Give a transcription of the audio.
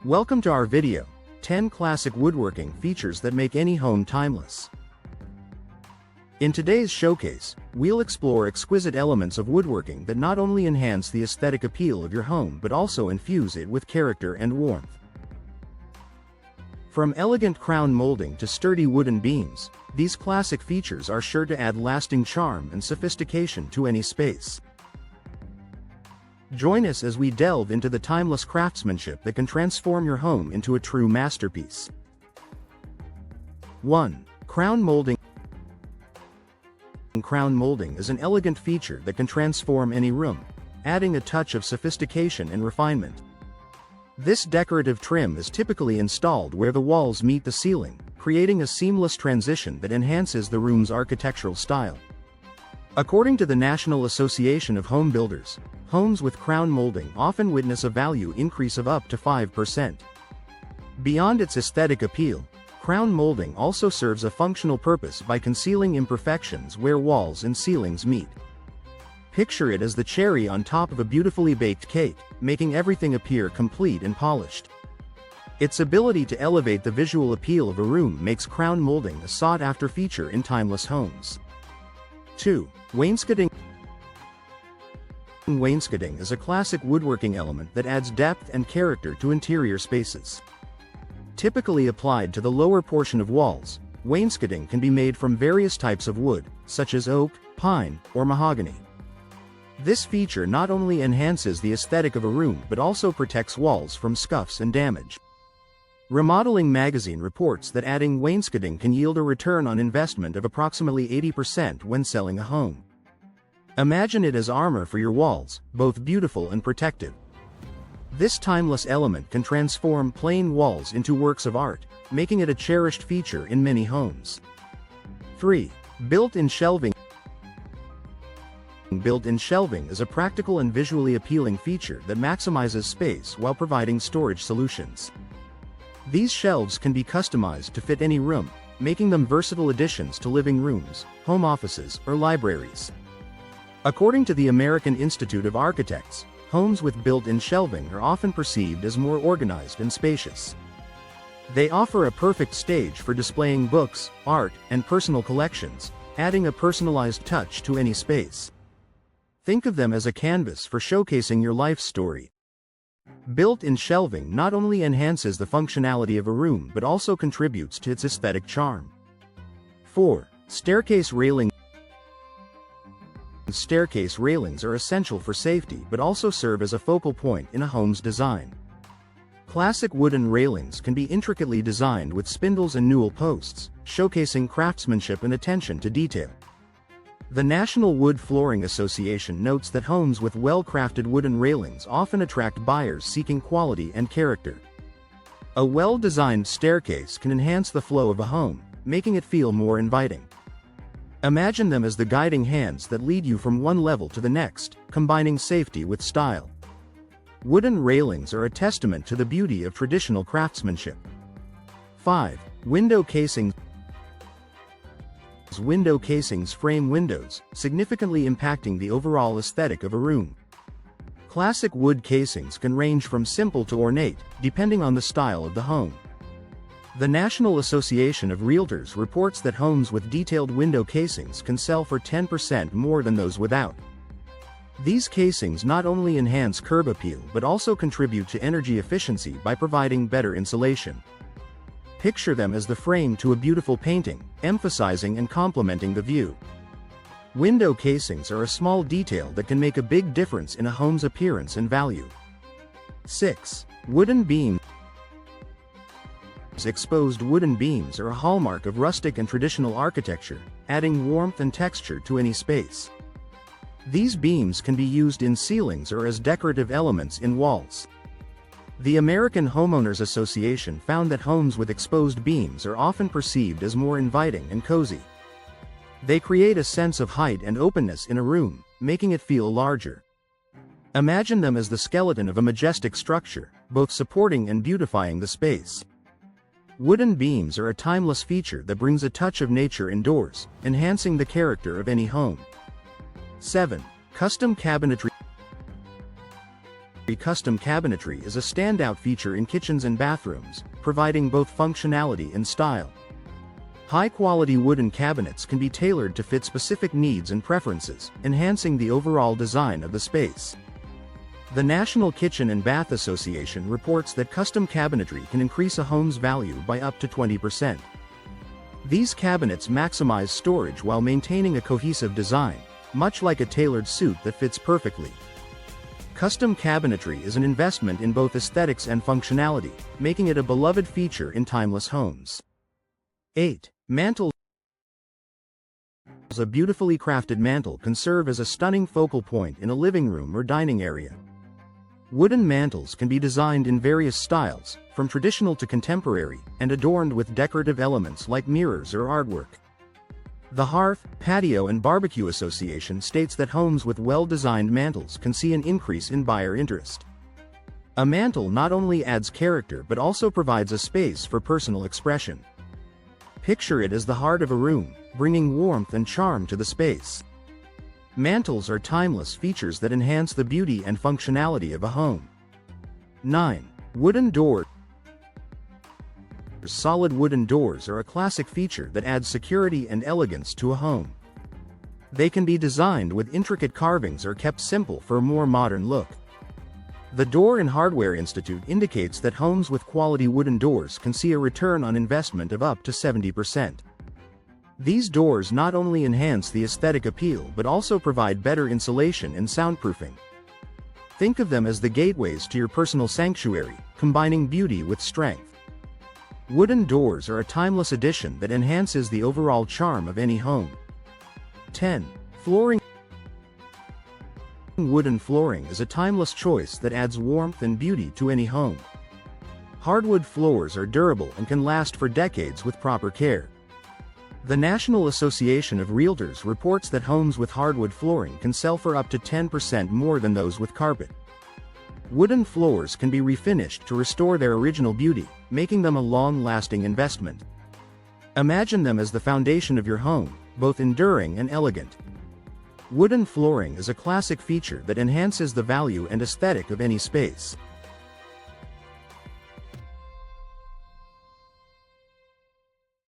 Welcome to our video, 10 classic woodworking features that make any home timeless. In today's showcase, we'll explore exquisite elements of woodworking that not only enhance the aesthetic appeal of your home but also infuse it with character and warmth. From elegant crown molding to sturdy wooden beams, these classic features are sure to add lasting charm and sophistication to any space. Join us as we delve into the timeless craftsmanship that can transform your home into a true masterpiece. 1. Crown molding. Crown molding is an elegant feature that can transform any room, adding a touch of sophistication and refinement. This decorative trim is typically installed where the walls meet the ceiling, creating a seamless transition that enhances the room's architectural style. According to the National Association of Home Builders, homes with crown molding often witness a value increase of up to 5%. Beyond its aesthetic appeal, crown molding also serves a functional purpose by concealing imperfections where walls and ceilings meet. Picture it as the cherry on top of a beautifully baked cake, making everything appear complete and polished. Its ability to elevate the visual appeal of a room makes crown molding a sought-after feature in timeless homes. 2. Wainscoting. Wainscoting is a classic woodworking element that adds depth and character to interior spaces. Typically applied to the lower portion of walls, wainscoting can be made from various types of wood, such as oak, pine, or mahogany. This feature not only enhances the aesthetic of a room but also protects walls from scuffs and damage. Remodeling Magazine reports that adding wainscoting can yield a return on investment of approximately 80% when selling a home. Imagine it as armor for your walls, both beautiful and protective. This timeless element can transform plain walls into works of art, making it a cherished feature in many homes. 3. Built-in shelving. Built-in shelving is a practical and visually appealing feature that maximizes space while providing storage solutions. These shelves can be customized to fit any room, making them versatile additions to living rooms, home offices, or libraries. According to the American Institute of Architects, homes with built-in shelving are often perceived as more organized and spacious. They offer a perfect stage for displaying books, art, and personal collections, adding a personalized touch to any space. Think of them as a canvas for showcasing your life's story. Built-in shelving not only enhances the functionality of a room but also contributes to its aesthetic charm. 4. Staircase railing. Staircase railings are essential for safety but also serve as a focal point in a home's design. Classic wooden railings can be intricately designed with spindles and newel posts, showcasing craftsmanship and attention to detail. The National Wood Flooring Association notes that homes with well-crafted wooden railings often attract buyers seeking quality and character. A well-designed staircase can enhance the flow of a home, making it feel more inviting. Imagine them as the guiding hands that lead you from one level to the next, combining safety with style. Wooden railings are a testament to the beauty of traditional craftsmanship. 5. Window casings. Window casings frame windows, significantly impacting the overall aesthetic of a room. Classic wood casings can range from simple to ornate, depending on the style of the home. The National Association of Realtors reports that homes with detailed window casings can sell for 10% more than those without. These casings not only enhance curb appeal but also contribute to energy efficiency by providing better insulation. Picture them as the frame to a beautiful painting, emphasizing and complementing the view. Window casings are a small detail that can make a big difference in a home's appearance and value. 6. Wooden beams. Exposed wooden beams are a hallmark of rustic and traditional architecture, adding warmth and texture to any space. These beams can be used in ceilings or as decorative elements in walls. The American Homeowners Association found that homes with exposed beams are often perceived as more inviting and cozy. They create a sense of height and openness in a room, making it feel larger. Imagine them as the skeleton of a majestic structure, both supporting and beautifying the space. Wooden beams are a timeless feature that brings a touch of nature indoors, enhancing the character of any home. 7. Custom cabinetry. Custom cabinetry is a standout feature in kitchens and bathrooms, providing both functionality and style. High-quality wooden cabinets can be tailored to fit specific needs and preferences, enhancing the overall design of the space. The National Kitchen and Bath Association reports that custom cabinetry can increase a home's value by up to 20%. These cabinets maximize storage while maintaining a cohesive design, much like a tailored suit that fits perfectly. Custom cabinetry is an investment in both aesthetics and functionality, making it a beloved feature in timeless homes. 8. Mantles. A beautifully crafted mantle can serve as a stunning focal point in a living room or dining area. Wooden mantles can be designed in various styles, from traditional to contemporary, and adorned with decorative elements like mirrors or artwork. The Hearth, Patio and Barbecue Association states that homes with well-designed mantles can see an increase in buyer interest. A mantle not only adds character but also provides a space for personal expression. Picture it as the heart of a room, bringing warmth and charm to the space. Mantles are timeless features that enhance the beauty and functionality of a home. 9. Wooden doors. Solid wooden doors are a classic feature that adds security and elegance to a home. They can be designed with intricate carvings or kept simple for a more modern look. The Door and Hardware Institute indicates that homes with quality wooden doors can see a return on investment of up to 70%. These doors not only enhance the aesthetic appeal but also provide better insulation and soundproofing. Think of them as the gateways to your personal sanctuary, combining beauty with strength. Wooden doors are a timeless addition that enhances the overall charm of any home. 10. Flooring. Wooden flooring is a timeless choice that adds warmth and beauty to any home. Hardwood floors are durable and can last for decades with proper care. The National Association of Realtors reports that homes with hardwood flooring can sell for up to 10% more than those with carpet. Wooden floors can be refinished to restore their original beauty, making them a long-lasting investment. Imagine them as the foundation of your home, both enduring and elegant. Wooden flooring is a classic feature that enhances the value and aesthetic of any space.